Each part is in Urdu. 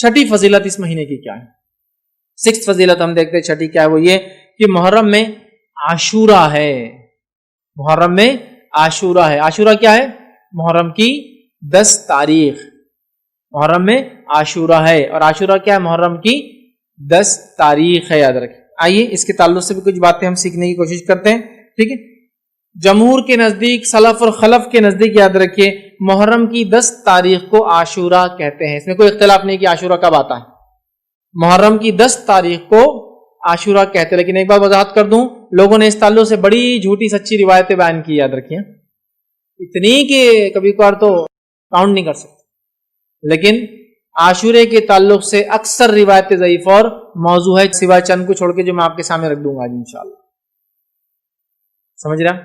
چھٹی فضیلت اس مہینے کی کیا ہے؟ سکس فضیلت ہم دیکھتے ہیں، چھٹی کیا ہے، وہ یہ کہ محرم میں عاشورہ ہے. محرم میں عاشورہ ہے. عاشورہ کیا ہے؟ محرم کی 10 تاریخ. محرم میں عاشورہ ہے، اور عاشورہ کیا ہے؟ محرم کی 10 تاریخ ہے، یاد رکھیں. آئیے اس کے تعلق سے بھی کچھ باتیں ہم سیکھنے کی کوشش کرتے ہیں. ٹھیک ہے، جمہور کے نزدیک، سلف اور خلف کے نزدیک یاد رکھیے محرم کی 10 تاریخ کو عاشورہ کہتے ہیں. اس میں کوئی اختلاف نہیں کہ عاشورہ کب آتا ہے. محرم کی 10 تاریخ کو عاشورہ کہتے ہیں. لیکن ایک بات وضاحت کر دوں، لوگوں نے اس تعلق سے بڑی جھوٹی سچی روایتیں بیان کی، یاد رکھیے، اتنی کہ کبھی کبھار تو کاؤنٹ نہیں کر سکتے. لیکن عاشورے کے تعلق سے اکثر روایتیں ضعیف اور موضوع ہے، سوائے چند کو چھوڑ کے جو میں آپ کے سامنے رکھ دوں گا آج انشاءاللہ. سمجھ رہا؟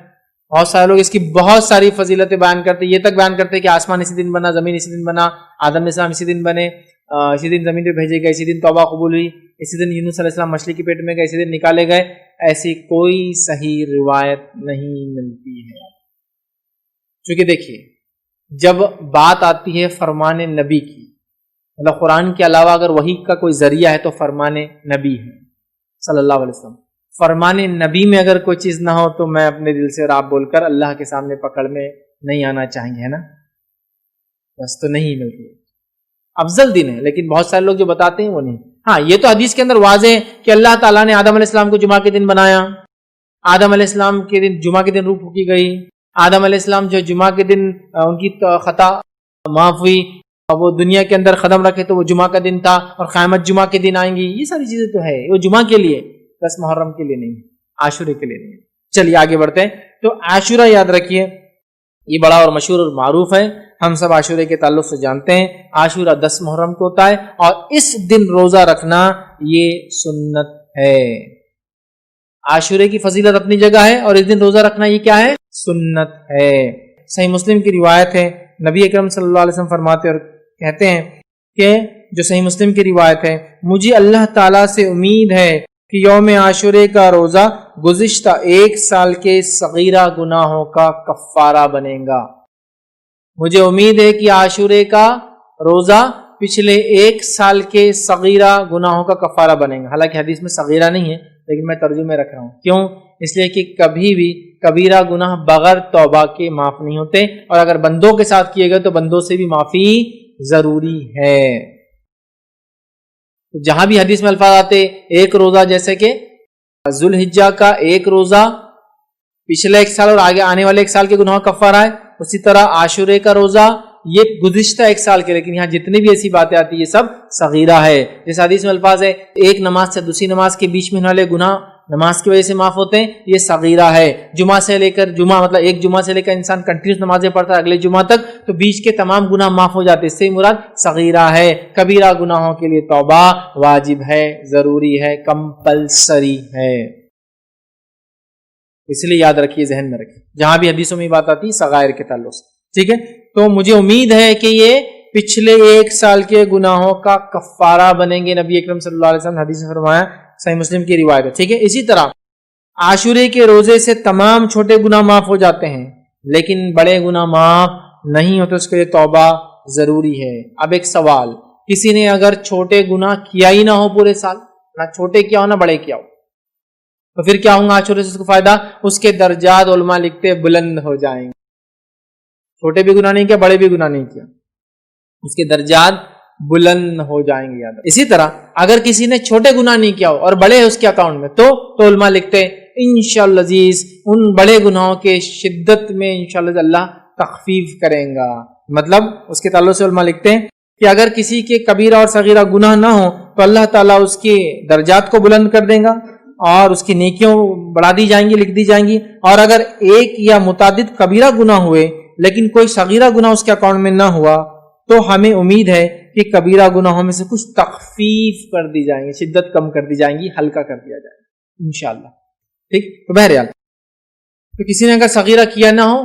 بہت سارے لوگ اس کی بہت ساری فضیلتیں بیان کرتے، یہ تک بیان کرتے کہ آسمان اسی دن بنا، زمین اسی دن بنا، آدم علیہ السلام اسی دن بنے، اسی دن زمین پہ بھیجے گئے، اسی دن توبہ قبول ہوئی، اسی دن یونس علیہ السلام مچھلی کے پیٹ میں گئے، اسی دن نکالے گئے. ایسی کوئی صحیح روایت نہیں ملتی ہے. چونکہ دیکھیے جب بات آتی ہے فرمان نبی کی، مطلب قرآن کے علاوہ اگر وحی کا کوئی ذریعہ ہے تو فرمان نبی ہے صلی اللہ علیہ وسلم. فرمان نبی میں اگر کوئی چیز نہ ہو تو میں اپنے دل سے اور آپ بول کر اللہ کے سامنے پکڑ میں نہیں آنا چاہیں گے، ہے نا؟ بس تو نہیں ملتی. افضل دن ہے، لیکن بہت سارے لوگ جو بتاتے ہیں وہ نہیں. ہاں یہ تو حدیث کے اندر واضح ہے کہ اللہ تعالیٰ نے آدم علیہ السلام کو جمعہ کے دن بنایا. آدم علیہ السلام کے دن، جمعہ کے دن روح پھونکی گئی. آدم علیہ السلام جو جمعہ کے دن ان کی خطا معاف ہوئی، وہ دنیا کے اندر قدم رکھے تو وہ جمعہ کا دن تھا، اور قیامت جمعہ کے دن آئیں گی. یہ ساری چیزیں تو ہے، وہ جمعہ کے لیے، بس محرم کے لیے نہیں، عاشورے کے لیے نہیں. چلیے آگے بڑھتے ہیں. تو عاشورہ یاد رکھیے یہ بڑا اور مشہور اور معروف ہے، ہم سب عاشورے کے تعلق سے جانتے ہیں. عاشورہ 10 محرم کو ہوتا ہے، اور اس دن روزہ رکھنا یہ سنت ہے. عاشورے کی فضیلت اپنی جگہ ہے، اور اس دن روزہ رکھنا یہ کیا ہے؟ سنت ہے. صحیح مسلم کی روایت ہے، نبی اکرم صلی اللہ علیہ وسلم فرماتے اور کہتے ہیں کہ جو صحیح مسلم کی روایت ہے، مجھے اللہ تعالیٰ سے امید ہے کہ یوم عاشورے کا روزہ گزشتہ 1 سال کے صغیرہ گناہوں کا کفارہ بنے گا. مجھے امید ہے کہ عاشورے کا روزہ پچھلے 1 سال کے صغیرہ گناہوں کا کفارہ بنے گا. حالانکہ حدیث میں صغیرہ نہیں ہے، لیکن میں ترجمے رکھ رہا ہوں. کیوں؟ اس لیے کہ کبھی بھی کبیرہ گناہ بغیر توبہ کے معاف نہیں ہوتے، اور اگر بندوں کے ساتھ کیے گئے تو بندوں سے بھی معافی ضروری ہے. جہاں بھی حدیث میں الفاظ آتے ایک روزہ، جیسے کہ ذوالحجہ کا 1 روزہ پچھلے 1 سال اور آگے آنے والے 1 سال کے گناہوں کا کفارہ ہے، اسی طرح عاشورے کا روزہ یہ گزشتہ 1 سال کے. لیکن یہاں جتنی بھی ایسی باتیں آتی ہیں یہ سب صغیرہ ہے. جیسے حدیث میں الفاظ ہے ایک نماز سے دوسری نماز کے بیچ میں ہونے والے گناہ نماز کی وجہ سے معاف ہوتے ہیں، یہ صغیرہ ہے. جمعہ سے لے کر جمعہ، مطلب ایک جمعہ سے لے کر انسان کنٹینیوس نمازیں پڑھتا ہے اگلے جمعہ تک، تو بیچ کے تمام گناہ معاف ہو جاتے ہیں. اس سے مراد صغیرہ ہے. کبیرہ گناہوں کے لیے توبہ واجب ہے، ضروری ہے، کمپلسری ہے. اس لیے یاد رکھیے، ذہن میں رکھیے جہاں بھی حدیثوں میں بات آتی ہے صغائر کے تعلق سے. ٹھیک ہے، تو مجھے امید ہے کہ یہ پچھلے 1 سال کے گناہوں کا کفارہ بنیں گے. نبی اکرم صلی اللہ علیہ وسلم حدیث میں فرمایا، صحیح مسلم کی روایت ہے. ٹھیک ہے، اسی طرح عاشورے کے روزے سے تمام چھوٹے گناہ معاف ہو جاتے ہیں، لیکن بڑے گناہ معاف نہیں ہوتے، اس کے لیے توبہ ضروری ہے. اب ایک سوال، کسی نے اگر چھوٹے گناہ کیا ہی نہ ہو پورے سال، نہ چھوٹے کیا ہو نہ بڑے کیا ہو، تو پھر کیا ہوگا عاشورے سے اس کو فائدہ؟ اس کے درجات علماء لکھتے بلند ہو جائیں گے. چھوٹے بھی گناہ نہیں کیا، بڑے بھی گناہ نہیں کیا، اس کے درجات بلند ہو جائیں گے. یاد. اسی طرح اگر کسی نے چھوٹے گناہ نہیں کیا ہو اور بڑے اس کے اکاؤنٹ میں، تو علماء لکھتے ہیں انشاءاللہ عزیز ان بڑے گناہوں کے شدت میں انشاءاللہ اللہ تخفیف کریں گا. مطلب اس کے تعلق سے علماء لکھتے ہیں کہ اگر کسی کے کبیرہ اور صغیرہ گناہ نہ ہو تو اللہ تعالیٰ اس کے درجات کو بلند کر دے گا، اور اس کی نیکیوں بڑھا دی جائیں گی، لکھ دی جائیں گی. اور اگر ایک یا متعدد کبیرہ گناہ ہوئے لیکن کوئی صغیرہ گناہ اس کے اکاؤنٹ میں نہ ہوا، تو ہمیں امید ہے کہ کبیرہ گناہوں میں سے کچھ تخفیف کر دی جائیں گی، شدت کم کر دی جائیں گی، ہلکا کر دیا جائے گا انشاءاللہ. ٹھیک، تو بہرحال تو کسی نے اگر صغیرہ کیا نہ ہو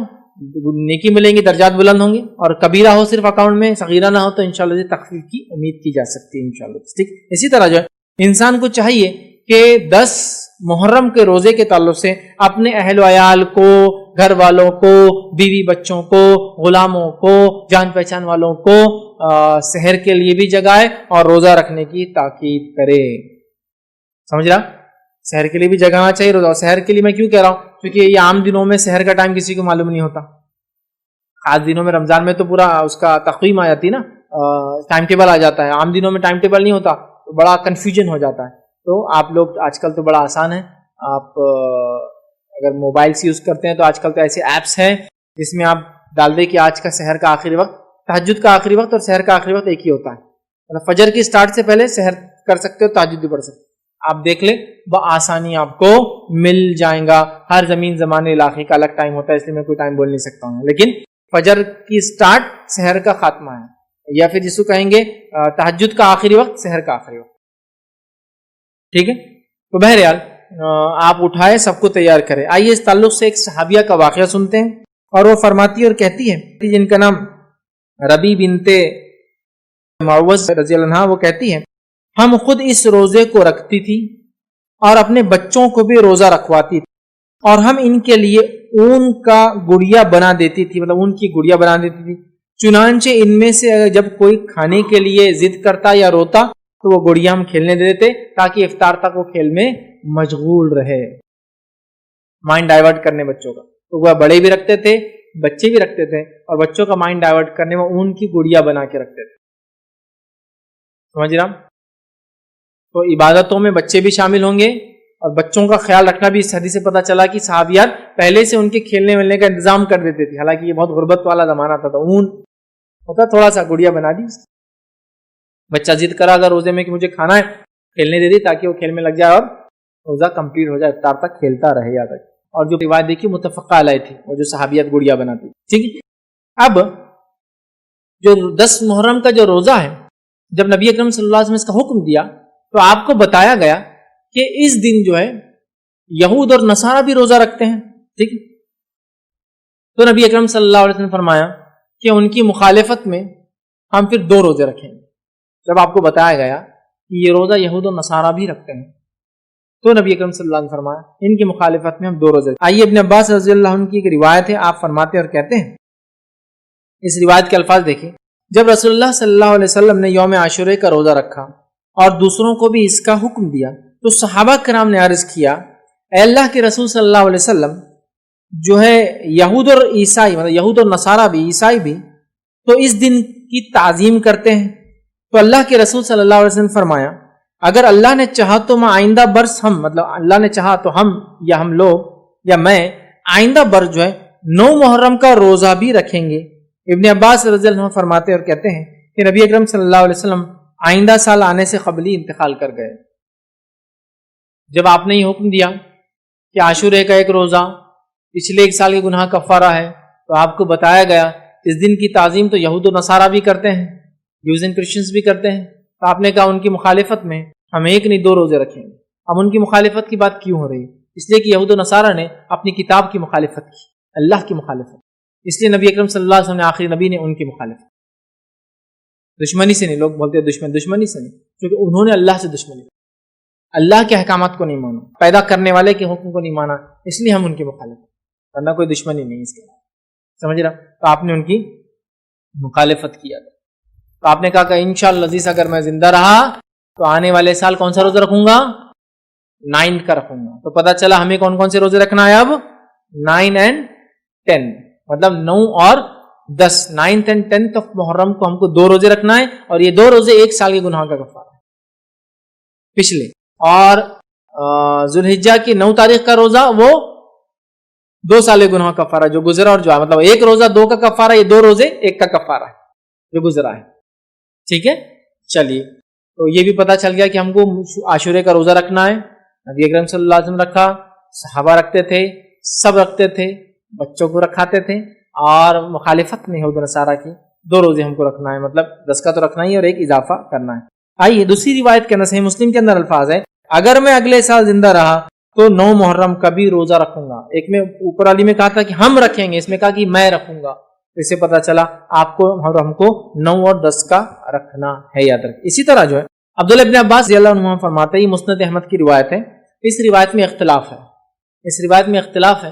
نیکی ملیں گی، درجات بلند ہوں گے، اور کبیرہ ہو صرف اکاؤنٹ میں، صغیرہ نہ ہو تو انشاءاللہ تخفیف کی امید کی جا سکتی ہے انشاءاللہ. ٹھیک، اسی طرح جو ہے انسان کو چاہیے کہ 10 محرم کے روزے کے تعلق سے اپنے اہل و عیال کو، گھر والوں کو، بیوی بچوں کو، غلاموں کو، جان پہچان والوں کو سحر کے لیے بھی جگائے اور روزہ رکھنے کی تاکید کرے. سمجھ رہا؟ سحر کے لیے بھی جگانا چاہیے روزہ. اور سحر کے لیے میں کیوں کہہ رہا ہوں؟ کیونکہ یہ عام دنوں میں سحر کا ٹائم کسی کو معلوم نہیں ہوتا. خاص دنوں میں رمضان میں تو پورا اس کا تقویم آ جاتی نا, ٹائم ٹیبل آ جاتا ہے. عام دنوں میں ٹائم ٹیبل نہیں ہوتا تو بڑا کنفیوژن ہو جاتا ہے. تو آپ لوگ آج کل تو بڑا آسان ہے, آپ اگر موبائلس یوز کرتے ہیں تو آج کل تو ایسے ایپس ہیں جس میں آپ ڈال دیں کہ آج کا سحر کا آخری وقت, تہجد کا آخری وقت اور سحر کا آخری وقت ایک ہی ہوتا ہے. مطلب فجر کی سٹارٹ سے پہلے سحر کر سکتے ہو, تہجد بھی پڑھ سکتے ہو. آپ دیکھ لیں بآسانی آپ کو مل جائیں گا. ہر زمین زمانے علاقے کا الگ ٹائم ہوتا ہے, اس لیے میں کوئی ٹائم بول نہیں سکتا ہوں, لیکن فجر کی سٹارٹ سحر کا خاتمہ ہے, یا پھر جس کو کہیں گے تہجد کا آخری وقت سحر کا آخری وقت. ٹھیک ہے, تو بہرحال آپ اٹھائے, سب کو تیار کرے. آئیے اس تعلق سے ایک صحابیہ کا واقعہ سنتے ہیں, اور وہ فرماتی اور کہتی ہے, جن کا نام ربی بنت معوذ رضی اللہ عنہ, وہ کہتی ہے ہم خود اس روزے کو رکھتی تھی اور اپنے بچوں کو بھی روزہ رکھواتی تھی, اور ہم ان کے لیے اون کا گڑیا بنا دیتی تھی, مطلب اون کی گڑیا بنا دیتی تھی. چنانچہ ان میں سے جب کوئی کھانے کے لیے ضد کرتا یا روتا تو وہ گڑیا ہم کھیلنے دے دیتے تاکہ افطار تک وہ کھیل میں مشغول رہے, مائنڈ ڈائیورٹ کرنے بچوں کا. تو وہ بڑے بھی رکھتے تھے, بچے بھی رکھتے تھے, اور بچوں کا مائنڈ ڈائیورٹ کرنے میں اون کی گڑیا بنا کے رکھتے تھے. سمجھ رہا؟ تو عبادتوں میں بچے بھی شامل ہوں گے, اور بچوں کا خیال رکھنا بھی. اس حدیث سے پتہ چلا کہ صحابیات پہلے سے ان کے کھیلنے ولنے کا انتظام کر دیتے تھے. حالانکہ یہ بہت غربت والا زمانہ تھا, تو اون ہوتا تھوڑا سا گڑیا بنا دی. بچہ ضد کرا اگر روزے میں کہ مجھے کھانا ہے, کھیلنے دے دی تاکہ وہ کھیل میں لگ جائے اور روزہ کمپلیٹ ہو جائے, افطار تک کھیلتا رہے یاد رکھے. اور جو روایت دیکھی متفقہ علیہ تھی, وہ جو صحابیات گڑیا بناتی. ٹھیک ہے, اب جو 10 محرم کا جو روزہ ہے, جب نبی اکرم صلی اللہ علیہ وسلم نے اس کا حکم دیا تو آپ کو بتایا گیا کہ اس دن جو ہے یہود اور نصارہ بھی روزہ رکھتے ہیں. ٹھیک ہے, تو نبی اکرم صلی اللہ علیہ وسلم نے فرمایا کہ ان کی مخالفت میں ہم پھر 2 روزے رکھیں گے. جب آپ کو بتایا گیا کہ یہ روزہ یہود اور نصارہ بھی رکھتے ہیں تو نبی اکرم صلی اللہ علیہ وسلم نے فرمایا ان کی مخالفت میں ہم 2 روزے. آئیے ابن عباس رضی اللہ عنہ کی ایک روایت ہے, آپ فرماتے اور کہتے ہیں, اس روایت کے الفاظ دیکھیں, جب رسول اللہ صلی اللہ علیہ وسلم نے یوم عاشورہ کا روزہ رکھا اور دوسروں کو بھی اس کا حکم دیا تو صحابہ کرام نے عرض کیا, اے اللہ کے رسول صلی اللہ علیہ وسلم, جو ہے یہود اور عیسائی, مطلب یہود اور نصارہ بھی, عیسائی بھی, تو اس دن کی تعظیم کرتے ہیں. تو اللہ کے رسول صلی اللہ علیہ وسلم نے فرمایا, اگر اللہ نے چاہا تو میں آئندہ برس ہم, مطلب اللہ نے چاہا تو ہم یا ہم لوگ یا میں آئندہ برس جو ہے 9 محرم کا روزہ بھی رکھیں گے. ابن عباس رضی اللہ عنہ فرماتے اور کہتے ہیں کہ نبی اکرم صلی اللہ علیہ وسلم آئندہ سال آنے سے قبل ہی انتقال کر گئے. جب آپ نے یہ حکم دیا کہ عاشورہ کا ایک روزہ پچھلے 1 سال کے گناہ کفارہ ہے, تو آپ کو بتایا گیا اس دن کی تعظیم تو یہود و نصارہ بھی کرتے ہیں, جوز اینڈ کرسچنز بھی کرتے ہیں. تو آپ نے کہا ان کی مخالفت میں ہم 1 نہیں 2 روزے رکھیں گے. اب ان کی مخالفت کی بات کیوں ہو رہی ہے؟ اس لیے کہ یہود و نصارہ نے اپنی کتاب کی مخالفت کی, اللہ کی مخالفت. اس لیے نبی اکرم صلی اللہ علیہ وسلم نے آخری نبی نے ان کی مخالفت. دشمنی سے نہیں, لوگ بولتے ہیں دشمنی سے نہیں, کیونکہ انہوں نے اللہ سے دشمنی, اللہ کے احکامات کو نہیں مانا, پیدا کرنے والے کے حکم کو نہیں مانا, اس لیے ہم ان کی مخالفت, ورنہ کوئی دشمنی نہیں اس کے. سمجھ رہا؟ تو آپ نے ان کی مخالفت کیا. تو آپ نے کہا کہ انشاءاللہ عزیز اگر میں زندہ رہا تو آنے والے سال کون سا روزہ رکھوں گا؟ 9 کا رکھوں گا. تو پتہ چلا ہمیں کون کون سے روزے رکھنا ہے اب؟ 9 and 10, مطلب 9 اور 10, 9th and 10th of محرم کو ہم کو 2 روزے رکھنا ہے, اور یہ 2 روزے 1 سال کے گناہ کا کفارہ ہے پچھلے. اور ذوالحجہ کی 9 تاریخ کا روزہ وہ 2 سال کے گناہ کا کفارہ جو گزرا, اور جو ہے مطلب 1 روزہ 2 کا کفارہ, یہ 2 روزے 1 کا کفارہ ہے جو گزرا ہے. ٹھیک ہے, چلیے. تو یہ بھی پتہ چل گیا کہ ہم کو عاشورہ کا روزہ رکھنا ہے. نبی اکرم صلی اللہ علیہ وسلم رکھا, صحابہ رکھتے تھے, سب رکھتے تھے, بچوں کو رکھاتے تھے, اور مخالفت میں یہود و نصارہ کی 2 روزے ہم کو رکھنا ہے, مطلب 10 کا تو رکھنا ہی اور 1 اضافہ کرنا ہے. آئیے دوسری روایت کے اندر صحیح مسلم کے اندر الفاظ ہے, اگر میں اگلے سال زندہ رہا تو 9 محرم کا بھی روزہ رکھوں گا. ایک میں اوپر والی میں کہا تھا کہ ہم رکھیں گے, اس میں کہا کہ میں رکھوں گا. اس سے پتہ چلا آپ کو ہم کو 9 اور 10 کا رکھنا ہے, یاد رکھ. اسی طرح جو ہے عبداللہ ابن عباس رضی اللہ عنہ فرماتے ہیں, یہ مسند احمد کی روایت ہے, اس روایت میں اختلاف ہے,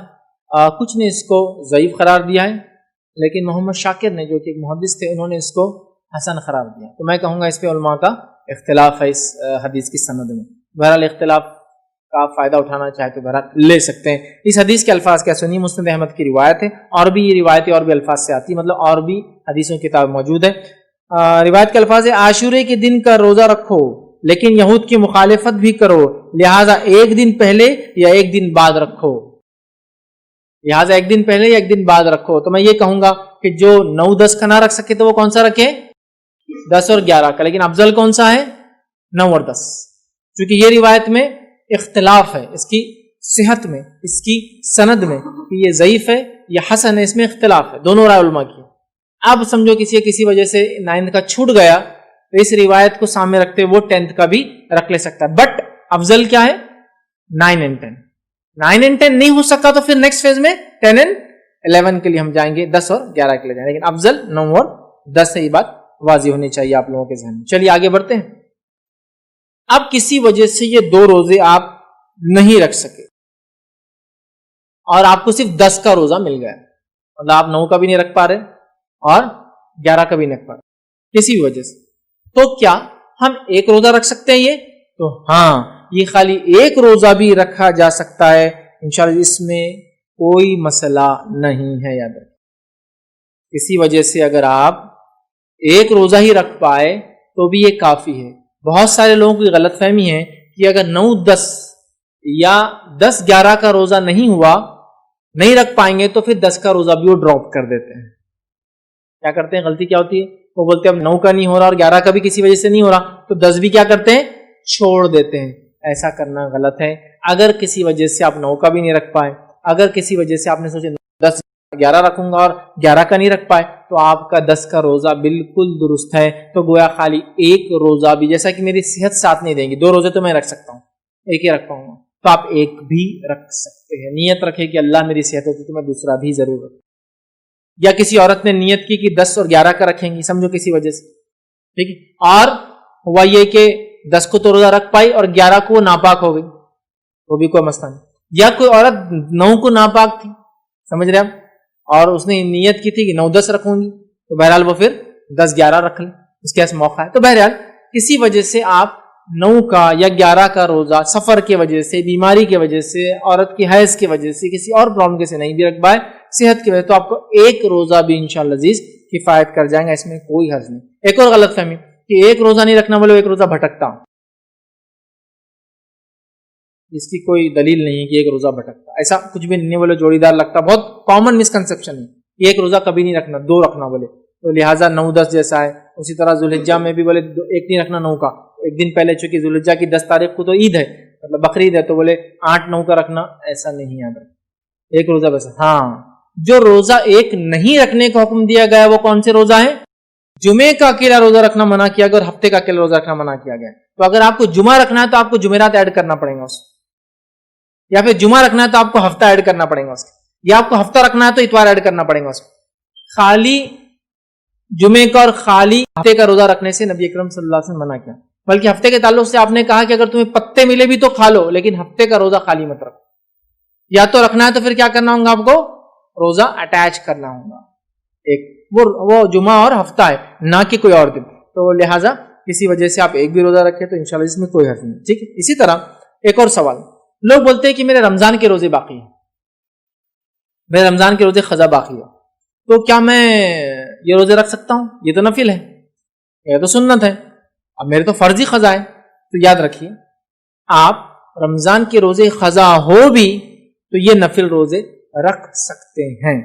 کچھ نے اس کو ضعیف قرار دیا ہے, لیکن محمد شاکر نے جو کہ ایک محدث تھے, انہوں نے اس کو حسن قرار دیا. تو میں کہوں گا اس پہ علماء کا اختلاف ہے اس حدیث کی سند میں. بہرحال اختلاف کا فائدہ اٹھانا چاہے تو بہرحال لے سکتے ہیں. اس حدیث کے الفاظ کیا سنیے. مسند احمد کی روایت ہے, اور بھی یہ روایتیں اور بھی الفاظ سے آتی, مطلب اور بھی حدیثوں کی کتاب موجود ہے. روایت کے الفاظ ہے عاشورے کے دن کا روزہ رکھو لیکن یہود کی مخالفت بھی کرو, لہٰذا ایک دن پہلے یا ایک دن بعد رکھو. لہٰذا ایک دن پہلے یا ایک دن بعد رکھو. تو میں یہ کہوں گا کہ جو 9-10 کا نہ رکھ سکے تو وہ کون سا رکھے, 10 اور 11 کا. لیکن افضل کون سا ہے, 9 اور 10, کیونکہ یہ روایت میں اختلاف ہے اس کی صحت میں, اس کی سند میں, کہ یہ ضعیف ہے یا حسن ہے, اس میں اختلاف ہے, دونوں رائے علماء کی. اب سمجھو کسی وجہ سے 9 کا چھوٹ گیا تو اس روایت کو سامنے رکھتے وہ 10 کا بھی رکھ لے سکتا ہے. بٹ افضل کیا ہے, 9 and 10. 9 and 10 نہیں ہو سکا تو پھر نیکسٹ فیز میں 10 and 11 کے لیے ہم جائیں گے, 10 اور 11 کے لیے جائیں گے. لیکن افضل 9 اور 10 سے یہ بات واضح ہونی چاہیے آپ لوگوں کے ذہن میں. چلیے آگے بڑھتے ہیں. اب کسی وجہ سے یہ 2 روزے آپ نہیں رکھ سکے اور آپ کو صرف 10 کا روزہ مل گیا, مطلب آپ 9 کا بھی نہیں رکھ پا رہے اور 11 کا بھی نہیں رکھ پا رہے کسی بھی وجہ سے, تو کیا ہم ایک روزہ رکھ سکتے ہیں؟ یہ تو ہاں, یہ خالی ایک روزہ بھی رکھا جا سکتا ہے انشاءاللہ, اس میں کوئی مسئلہ نہیں ہے. یاد رکھیں کسی وجہ سے اگر آپ ایک روزہ ہی رکھ پائے تو بھی یہ کافی ہے. بہت سارے لوگوں کی غلط فہمی ہے کہ اگر 9-10 یا 10-11 کا روزہ نہیں ہوا, نہیں رکھ پائیں گے تو پھر 10 کا روزہ بھی وہ ڈراپ کر دیتے ہیں. کیا کرتے ہیں, غلطی کیا ہوتی ہے, وہ بولتے ہیں اب 9 کا نہیں ہو رہا اور 11 کا بھی کسی وجہ سے نہیں ہو رہا تو 10 بھی کیا کرتے ہیں, چھوڑ دیتے ہیں. ایسا کرنا غلط ہے. اگر کسی وجہ سے آپ 9 کا بھی نہیں رکھ پائے, اگر کسی وجہ سے آپ نے سوچے 10-11 رکھوں گا اور 11 کا نہیں رکھ پائے, تو آپ کا 10 کا روزہ بالکل درست ہے. تو گویا خالی ایک روزہ بھی, جیسا کہ میری صحت ساتھ نہیں دیں گی, 2 روزے تو میں رکھ سکتا ہوں, ایک ہی رکھ پاؤں گا, تو آپ ایک بھی رکھ سکتے ہیں. نیت رکھے کہ اللہ میری صحت ہوتی تو میں دوسرا بھی ضرور رکھوں. یا کسی عورت نے نیت کی کہ 10 اور 11 کا رکھیں گی, سمجھو کسی وجہ سے, ٹھیک ہے, اور ہوا یہ کہ 10 کو تو روزہ رکھ پائی اور 11 کو وہ ناپاک ہو گئی, وہ بھی کوئی مسئلہ نہیں. یا کوئی عورت 9 کو ناپاک تھی, سمجھ رہے آپ, اور اس نے نیت کی تھی کہ 9-10 رکھوں گی, تو بہرحال وہ پھر 10-11 رکھ لیں, اس کے پاس موقع ہے. تو بہرحال کسی وجہ سے آپ 9 کا یا 11 کا روزہ سفر کی وجہ سے, بیماری کی وجہ سے, عورت کی حیض کی وجہ سے, کسی اور پرابلم کے سے نہیں بھی رکھ پائے, صحت کی وجہ, تو آپ کو ایک روزہ بھی انشاءاللہ عزیز کفایت کر جائیں گا, اس میں کوئی حرج نہیں. ایک اور غلط فہمی کہ ایک روزہ نہیں رکھنا بولے ایک روزہ بھٹکتا, اس کی کوئی دلیل نہیں ہے کہ ایک روزہ بھٹکتا, ایسا کچھ بھی نہیں بولے جوڑی دار لگتا, بہت کامن مسکنسپشن ہے. ایک روزہ کبھی نہیں رکھنا, 2 رکھنا بولے, تو لہٰذا 9-10 جیسا ہے. اسی طرح ذوالحجہ میں بھی بولے ایک نہیں رکھنا 9 کا, ایک دن پہلے, چونکہ ذوالحجہ کی 10 تاریخ کو تو عید ہے, مطلب بقرعید ہے, تو بولے 8-9 کا رکھنا, ایسا نہیں. یاد رکھنا ایک روزہ بس. ہاں, جو روزہ ایک نہیں رکھنے کا حکم دیا گیا وہ کون سے روزہ ہیں؟ جمعے کا اکیلا روزہ رکھنا منع کیا گیا اور ہفتے کا اکیلا روزہ رکھنا منع کیا گیا. تو اگر آپ کو جمعہ رکھنا ہے تو آپ کو جمعرات ایڈ کرنا پڑے گا اس, یا پھر جمعہ رکھنا ہے تو آپ کو ہفتہ ایڈ کرنا پڑے گا اس, یا آپ کو ہفتہ رکھنا ہے تو اتوار ایڈ کرنا پڑے گا اس. خالی جمعے کا اور خالی ہفتے کا روزہ رکھنے سے نبی اکرم صلی اللہ علیہ وسلم منع کیا, بلکہ ہفتے کے تعلق سے آپ نے کہا کہ اگر تمہیں پتے ملے بھی تو کھا لو, لیکن ہفتے کا روزہ خالی مت رکھو. یا تو رکھنا ہے تو پھر کیا کرنا ہوگا آپ کو, روزہ اٹیچ کرنا ہوگا, ایک وہ جمعہ اور ہفتہ ہے, نہ کہ کوئی اور دن. تو لہٰذا کسی وجہ سے آپ ایک بھی روزہ رکھے تو انشاءاللہ اس میں کوئی حرج نہیں. ٹھیک ہے. اسی طرح ایک اور سوال, لوگ بولتے ہیں کہ میرے رمضان کے روزے باقی ہیں, میرے رمضان کے روزے قضا باقی ہے, تو کیا میں یہ روزے رکھ سکتا ہوں؟ یہ تو نفل ہے, یہ تو سنت ہے, اب میرے تو فرضی قضا ہے. تو یاد رکھیے, آپ رمضان کے روزے قضا ہو بھی تو یہ نفل روزے رکھ سکتے ہیں.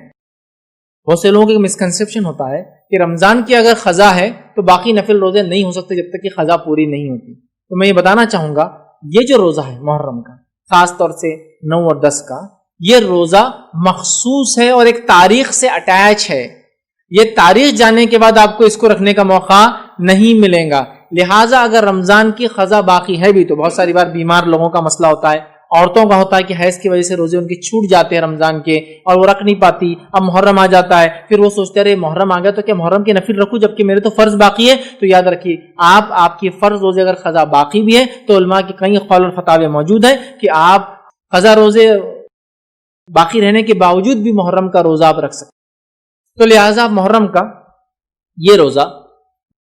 بہت سے لوگوں کا مسکنسپشن ہوتا ہے کہ رمضان کی اگر قضا ہے تو باقی نفل روزے نہیں ہو سکتے جب تک کہ قضا پوری نہیں ہوتی. تو میں یہ بتانا چاہوں گا, یہ جو روزہ ہے محرم کا, خاص طور سے 9 اور 10 کا, یہ روزہ مخصوص ہے اور ایک تاریخ سے اٹیچ ہے. یہ تاریخ جاننے کے بعد آپ کو اس کو رکھنے کا موقع نہیں ملے گا. لہٰذا اگر رمضان کی قضا باقی ہے بھی, تو بہت ساری بار بیمار لوگوں کا مسئلہ ہوتا ہے, عورتوں کا ہوتا ہے کہ حیض کی وجہ سے روزے ان کے چھوٹ جاتے ہیں رمضان کے اور وہ رکھ نہیں پاتی. اب محرم آ جاتا ہے, پھر وہ سوچتے ہیں محرم آ گیا تو کیا محرم کے نفل رکھوں جبکہ میرے تو فرض باقی ہے. تو یاد رکھیے, آپ کی فرض روزے اگر قضا باقی بھی ہے تو علماء کے کئی قول اور فتاوی موجود ہیں کہ آپ قضا روزے باقی رہنے کے باوجود بھی محرم کا روزہ آپ رکھ سکتے. تو لہٰذا محرم کا یہ روزہ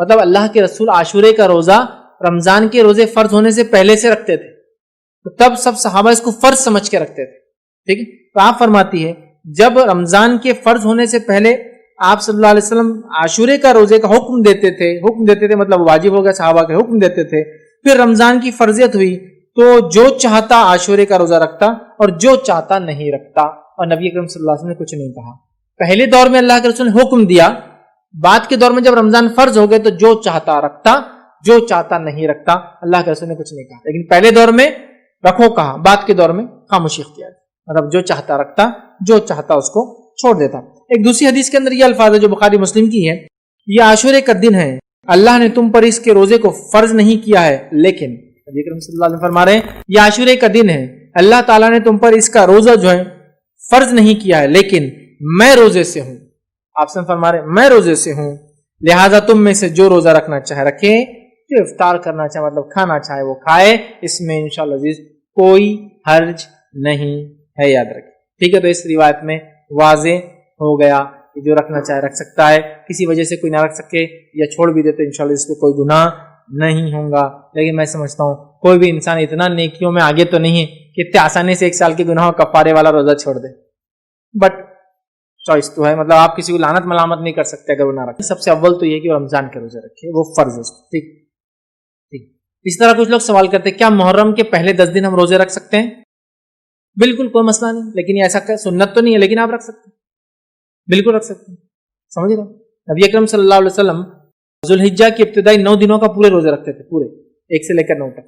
مطلب اللہ کے رسول عاشورے کا روزہ رمضان کے روزے فرض ہونے سے پہلے سے رکھتے تھے، تو تب سب صحابہ اس کو فرض سمجھ کے رکھتے تھے. ٹھیک ہے. تو آپ فرماتی ہے جب رمضان کے فرض ہونے سے پہلے آپ صلی اللہ علیہ وسلم عاشورے کا روزے کا حکم دیتے تھے مطلب واجب ہو گیا، صحابہ کے حکم دیتے تھے. پھر رمضان کی فرضیت ہوئی تو جو چاہتا عاشورے کا روزہ رکھتا اور جو چاہتا نہیں رکھتا، اور نبی اکرم صلی اللہ علیہ وسلم نے کچھ نہیں کہا. پہلے دور میں اللہ کے رسول نے حکم دیا، بعد کے دور میں جب رمضان فرض ہو گئے تو جو چاہتا رکھتا، جو چاہتا نہیں رکھتا. اللہ کے رسول نے کچھ نہیں کہا. لیکن پہلے دور میں رکھو کہا، بعد کے دور میں خاموشی اختیار، مطلب جو چاہتا رکھتا، جو چاہتا اس کو چھوڑ دیتا. ایک دوسری حدیث کے اندر یہ الفاظ ہے جو بخاری مسلم کی ہے، یہ عاشورے کا دن ہے، اللہ نے تم پر اس کے روزے کو فرض نہیں کیا ہے، لیکن نبی اکرم صلی اللہ علیہ وسلم فرما رہے ہیں یہ عاشورے کا دن ہے، اللہ تعالیٰ نے تم پر اس کا روزہ جو ہے فرض نہیں کیا ہے، لیکن میں روزے سے ہوں. آپ سے فرما رہے ہیں میں روزے سے ہوں، لہذا تم میں سے جو روزہ رکھنا چاہے رکھے، جو افطار کرنا چاہے مطلب کھانا چاہے وہ کھائے، اس میں انشاءاللہ عزیز کوئی حرج نہیں ہے، یاد رکھیں. ٹھیک ہے. تو اس روایت میں واضح ہو گیا کہ جو رکھنا چاہے رکھ سکتا ہے، کسی وجہ سے کوئی نہ رکھ سکے یا چھوڑ بھی دے تو انشاءاللہ اس پہ کوئی گناہ نہیں ہوگا. لیکن میں سمجھتا ہوں کوئی بھی انسان اتنا نیکیوں میں آگے تو نہیں ہے کہ اتنے آسانی سے 1 سال کے گناہوں کفارے والا روزہ چھوڑ دے. بٹ چوائس تو ہے، مطلب آپ کسی کو لعنت ملامت نہیں کر سکتے اگر وہ نہ رکھے. سب سے اول تو یہ کہ وہ رمضان کے روزے رکھے، وہ فرض ہے. ٹھیک ٹھیک. اس طرح کچھ لوگ سوال کرتے ہیں کیا محرم کے پہلے 10 دن ہم روزے رکھ سکتے ہیں؟ بالکل کوئی مسئلہ نہیں، لیکن یہ ایسا سنت تو نہیں ہے، لیکن آپ رکھ سکتے ہیں، بالکل رکھ سکتے ہیں. سمجھ رہے ہیں؟ نبی اکرم صلی اللہ علیہ وسلم ذوالحجہ کی ابتدائی 9 دنوں کا پورے روزے رکھتے تھے، پورے 1 سے لے کر 9 تک.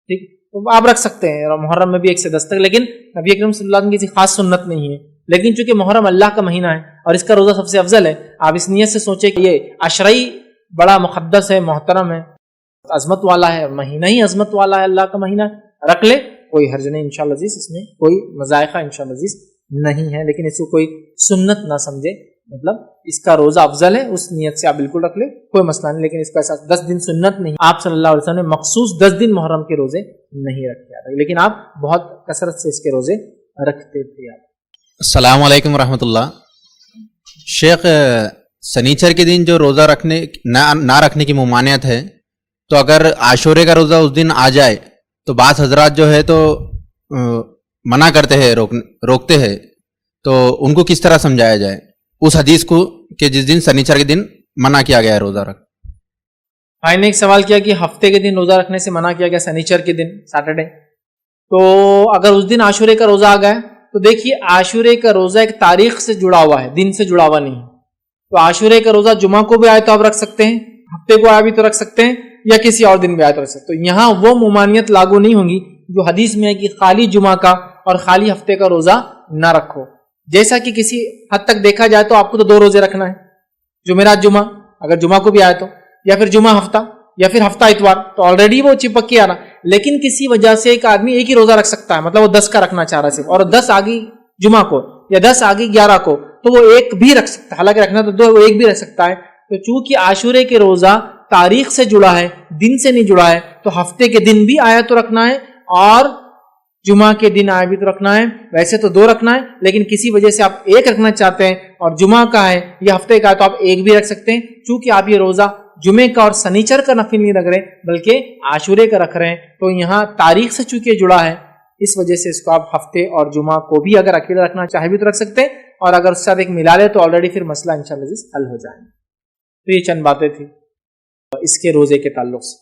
ٹھیک. تو آپ رکھ سکتے ہیں محرم میں بھی 1 سے 10 تک، لیکن نبی اکرم صلی اللہ علیہ وسلم کی کسی خاص سنت نہیں ہے. لیکن چونکہ محرم اللہ کا مہینہ ہے اور اس کا روزہ سب سے افضل ہے، آپ اس نیت سے سوچیں کہ یہ عشرئی بڑا مقدس ہے، محترم ہے، عظمت والا ہے، مہینہ ہی عظمت والا ہے، اللہ کا مہینہ، رکھ لے، کوئی حرج نہیں انشاءاللہ عزیز، اس میں کوئی مذائقہ انشاءاللہ عزیز نہیں ہے. لیکن اس کو کوئی سنت نہ سمجھے، مطلب اس کا روزہ افضل ہے، اس نیت سے آپ بالکل رکھ لیں، کوئی مسئلہ نہیں. لیکن اس کا ایسا 10 دن سنت نہیں، آپ صلی اللہ علیہ وسلم نے مخصوص 10 دن محرم کے روزے نہیں رکھے، لیکن آپ بہت کثرت سے اس کے روزے رکھتے تھے. السلام علیکم ورحمۃ اللہ. شیخ، سنیچر کے دن جو روزہ نہ رکھنے کی ممانعت ہے، تو اگر عاشورے کا روزہ اس دن آ جائے تو بعض حضرات جو ہے تو منع کرتے ہیں، روکتے ہیں، تو ان کو کس طرح سمجھایا جائے اس حدیث کو کہ جس دن سنیچر کے دن منع کیا گیا ہے روزہ رکھ؟ بھائی نے ایک سوال کیا کہ ہفتے کے دن روزہ رکھنے سے منع کیا گیا، سنیچر کے دن، سیٹرڈے. تو اگر اس دن عاشورے کا روزہ آ گیا تو دیکھیے عاشورے کا روزہ ایک تاریخ سے جڑا ہوا ہے، دن سے جڑا ہوا نہیں ہے. تو عاشورے کا روزہ جمعہ کو بھی آئے تو آپ رکھ سکتے ہیں، ہفتے کو آیا بھی تو رکھ سکتے ہیں، یا کسی اور دن بھی آئے تو رکھ سکتے ہیں. تو یہاں وہ ممانعت لاگو نہیں ہوگی جو حدیث میں ہے کہ خالی جمعہ کا اور خالی ہفتے کا روزہ نہ رکھو. جیسا کہ کسی حد تک دیکھا جائے تو آپ کو تو 2 روزے رکھنا ہے، جمعرات جمعہ اگر جمعہ کو بھی آئے تو، یا پھر جمعہ ہفتہ، یا پھر ہفتہ اتوار، تو آلریڈی وہ چپک کے آ رہا. لیکن کسی وجہ سے ایک آدمی ایک ہی روزہ رکھ سکتا ہے، مطلب وہ 10 کا رکھنا چاہ رہا ہے صرف، اور 10 آگے جمعہ کو یا 10 آگے 11 کو، تو وہ ایک بھی رکھ سکتا ہے، حالانکہ رکھنا تو 2، وہ ایک بھی رکھ سکتا ہے. تو چونکہ عاشورے کے روزہ تاریخ سے جڑا ہے، دن سے نہیں جڑا ہے، تو ہفتے کے دن بھی آیا تو رکھنا ہے اور جمعہ کے دن آیا بھی تو رکھنا ہے. ویسے تو 2 رکھنا ہے، لیکن کسی وجہ سے آپ ایک رکھنا چاہتے ہیں اور جمعہ کا ہے یا ہفتے کا ہے تو آپ ایک بھی رکھ سکتے ہیں. چونکہ آپ یہ روزہ جمعے کا اور سنیچر کا نفل نہیں رکھ رہے بلکہ عاشورے کا رکھ رہے ہیں، تو یہاں تاریخ سے چونکہ جڑا ہے، اس وجہ سے اس کو آپ ہفتے اور جمعہ کو بھی اگر اکیلا رکھنا چاہے بھی تو رکھ سکتے ہیں، اور اگر اس سے ایک ملا لے تو آلریڈی پھر مسئلہ انشاءاللہ حل ہو جائے. تو یہ چند باتیں تھی اس کے روزے کے تعلق سے.